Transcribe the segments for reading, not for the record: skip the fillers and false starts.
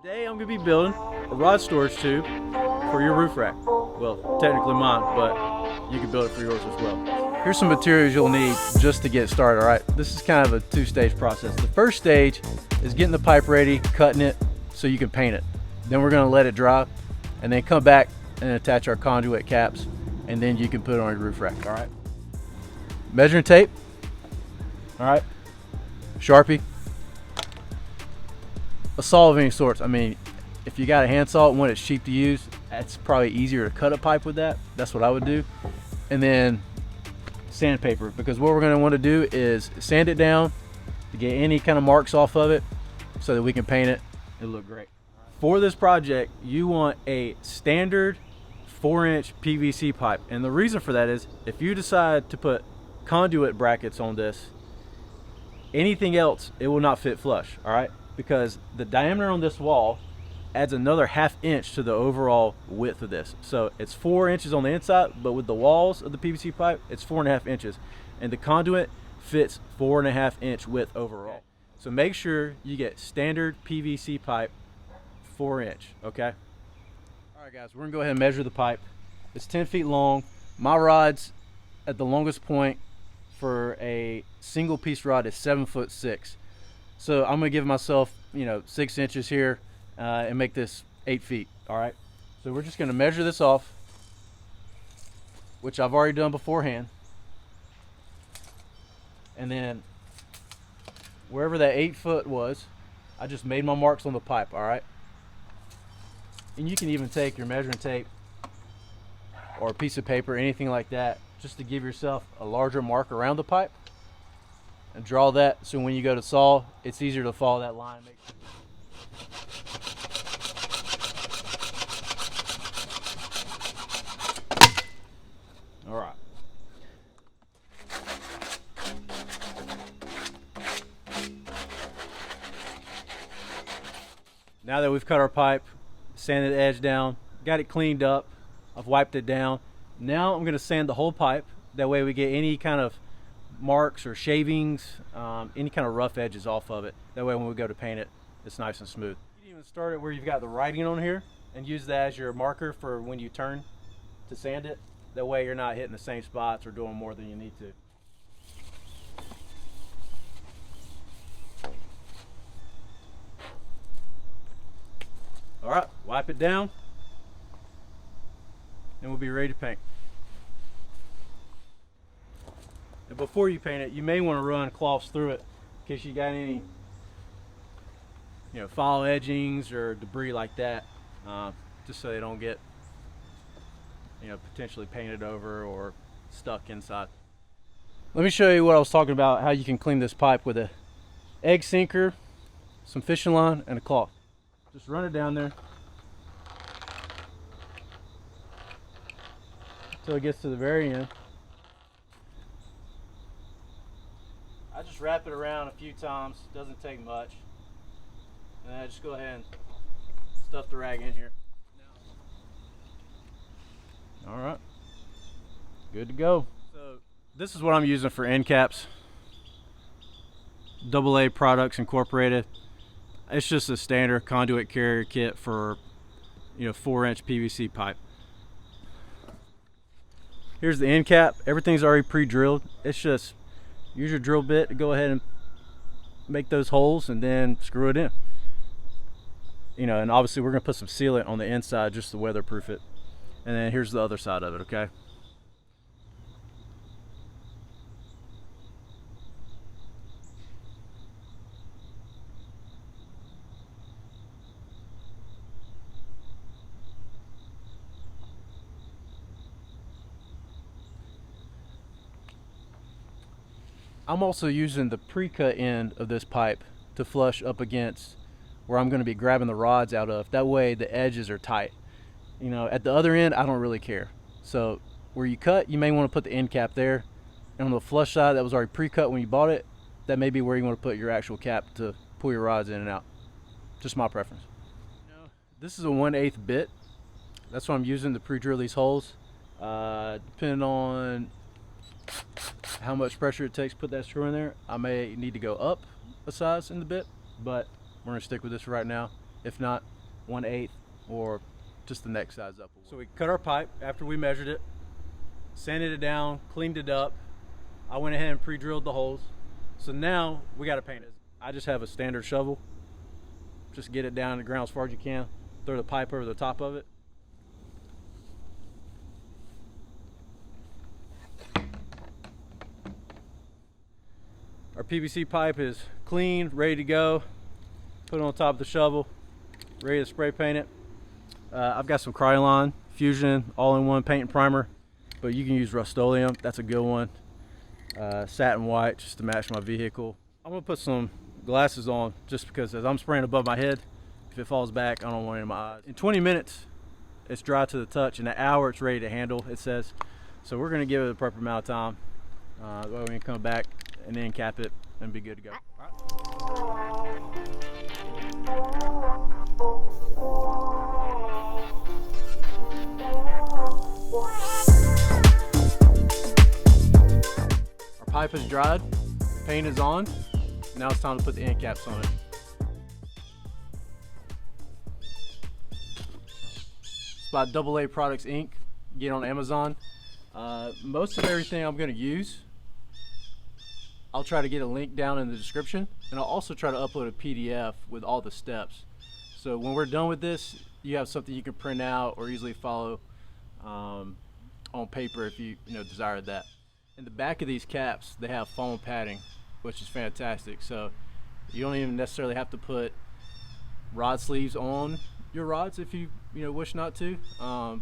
Today I'm going to be building a rod storage tube for your roof rack. Well, technically mine, but you can build it for yours as well. Here's some materials you'll need just to get started, alright? This is kind of a two-stage process. The first stage is getting the pipe ready, cutting it so you can paint it. Then we're going to let it dry and then come back and attach our conduit caps, and then you can put it on your roof rack, alright? Measuring tape, alright? Sharpie. A saw of any sorts. I mean, if you got a hand saw and one that's cheap to use, it's probably easier to cut a pipe with that. That's what I would do. And then sandpaper, because what we're going to want to do is sand it down to get any kind of marks off of it so that we can paint it. It'll look great. For this project, you want a standard 4-inch PVC pipe. And the reason for that is if you decide to put conduit brackets on this, anything else, it will not fit flush, all right? Because the diameter on this wall adds another 1/2 inch to the overall width of this. So it's 4 inches on the inside, but with the walls of the PVC pipe, it's 4.5 inches. And the conduit fits 4.5 inch width overall. So make sure you get standard PVC pipe 4-inch, okay? All right guys, we're gonna go ahead and measure the pipe. It's 10 feet long. My rod's at the longest point for a single piece rod is 7'6". So I'm gonna give myself, 6 inches here and make this 8 feet, all right? So we're just gonna measure this off, which I've already done beforehand. And then wherever that 8 foot was, I just made my marks on the pipe, all right? And you can even take your measuring tape or a piece of paper, anything like that, just to give yourself a larger mark around the pipe. And draw that so when you go to saw, it's easier to follow that line. All right. Now that we've cut our pipe, sanded the edge down, got it cleaned up, I've wiped it down. Now I'm going to sand the whole pipe. That way we get any kind of marks or shavings, any kind of rough edges off of it. That way when we go to paint it, it's nice and smooth. You can even start it where you've got the writing on here and use that as your marker for when you turn to sand it. That way you're not hitting the same spots or doing more than you need to. All right, wipe it down and we'll be ready to paint. And before you paint it, you may want to run cloths through it in case you got any, foul edgings or debris like that, just so they don't get, potentially painted over or stuck inside. Let me show you what I was talking about, how you can clean this pipe with a egg sinker, some fishing line, and a cloth. Just run it down there until it gets to the very end. I just wrap it around a few times, doesn't take much. And then I just go ahead and stuff the rag in here. All right, good to go. So this is what I'm using for end caps. AA Products Incorporated. It's just a standard conduit carrier kit for 4-inch PVC pipe. Here's the end cap. Everything's already pre-drilled. It's just use your drill bit to go ahead and make those holes and then screw it in. And obviously we're gonna put some sealant on the inside just to weatherproof it. And then here's the other side of it, okay? I'm also using the pre-cut end of this pipe to flush up against where I'm going to be grabbing the rods out of. That way the edges are tight. At the other end, I don't really care. So where you cut, you may want to put the end cap there. And on the flush side that was already pre-cut when you bought it, that may be where you want to put your actual cap to pull your rods in and out. Just my preference. This is a 1/8 bit. That's what I'm using to pre-drill these holes. Depending on how much pressure it takes to put that screw in there, I may need to go up a size in the bit, but we're gonna stick with this right now. If not, 1/8 or just the next size up. So we cut our pipe after we measured it, sanded it down, cleaned it up. I went ahead and pre-drilled the holes. So now we got to paint it. I just have a standard shovel. Just get it down to the ground as far as you can. Throw the pipe over the top of it. Our PVC pipe is clean, ready to go. Put it on top of the shovel, ready to spray paint it. I've got some Krylon Fusion all-in-one paint and primer, but you can use Rust-Oleum. That's a good one. Satin white just to match my vehicle. I'm gonna put some glasses on just because as I'm spraying above my head, if it falls back, I don't want it in my eyes. In 20 minutes, it's dry to the touch. In an hour, it's ready to handle, it says. So we're gonna give it the proper amount of time. That way we can come back and then cap it and be good to go. Our pipe is dried, paint is on. Now it's time to put the end caps on it. It's by AA Products Inc. Get on Amazon. Most of everything I'm going to use, I'll try to get a link down in the description, and I'll also try to upload a PDF with all the steps. So when we're done with this, you have something you can print out or easily follow on paper if you desire that. In the back of these caps, they have foam padding, which is fantastic. So you don't even necessarily have to put rod sleeves on your rods if you wish not to,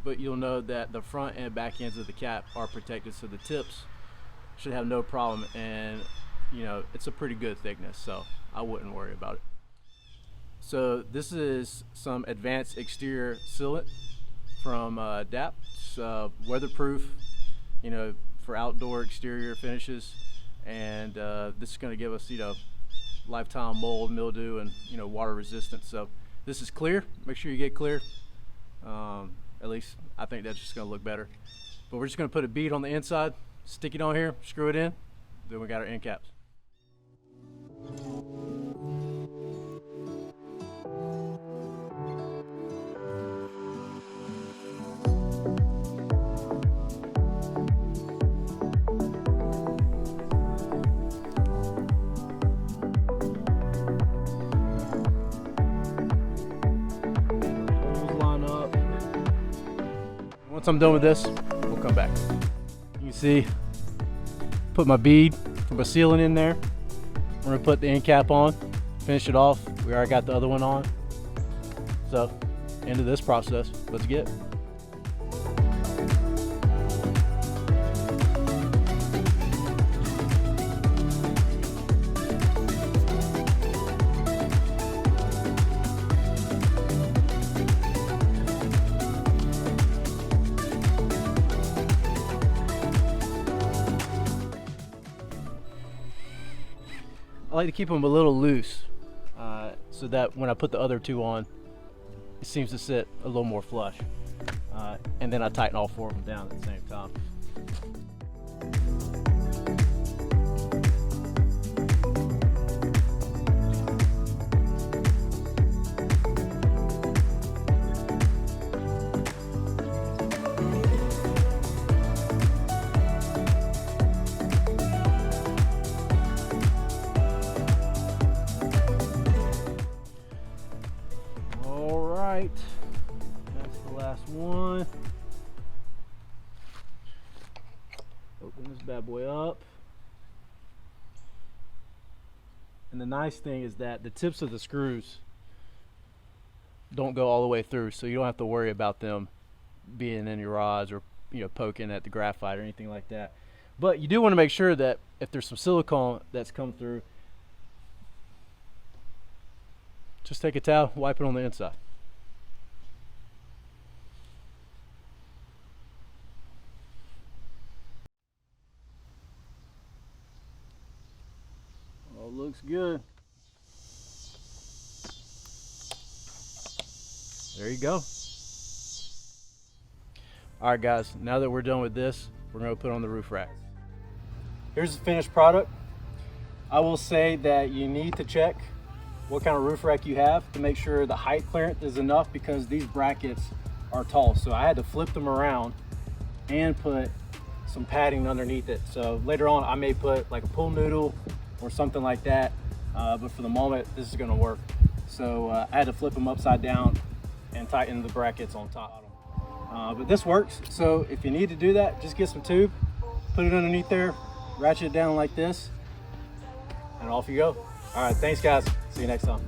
but you'll know that the front and back ends of the cap are protected, so the tips should have no problem, and it's a pretty good thickness, so I wouldn't worry about it. So this is some advanced exterior sealant from DAP. It's weatherproof, for outdoor exterior finishes, and this is going to give us lifetime mold, mildew, and water resistance. So this is clear. Make sure you get clear. At least I think that's just going to look better. But we're just going to put a bead on the inside, stick it on here, screw it in, then we got our end caps. Once I'm done with this, we'll come back. You can see, put my bead from a sealant in there. We're gonna put the end cap on, finish it off. We already got the other one on. So, end of this process. Let's get it. I like to keep them a little loose so that when I put the other two on, it seems to sit a little more flush. And then I tighten all four of them down at the same time. That's the last one. Open this bad boy up. And the nice thing is that the tips of the screws don't go all the way through, so you don't have to worry about them being in your rods or poking at the graphite or anything like that. But you do want to make sure that if there's some silicone that's come through, just take a towel, wipe it on the inside. Oh, looks good. There you go. All right, guys, now that we're done with this, we're going to put on the roof rack. Here's the finished product. I will say that you need to check what kind of roof rack you have to make sure the height clearance is enough, because these brackets are tall. So I had to flip them around and put some padding underneath it. So later on I may put like a pool noodle or something like that, but for the moment this is going to work. So I had to flip them upside down and tighten the brackets on top. But this works. So if you need to do that, just get some tube, put it underneath there, ratchet it down like this, and off you go. All right, thanks guys. See you next time.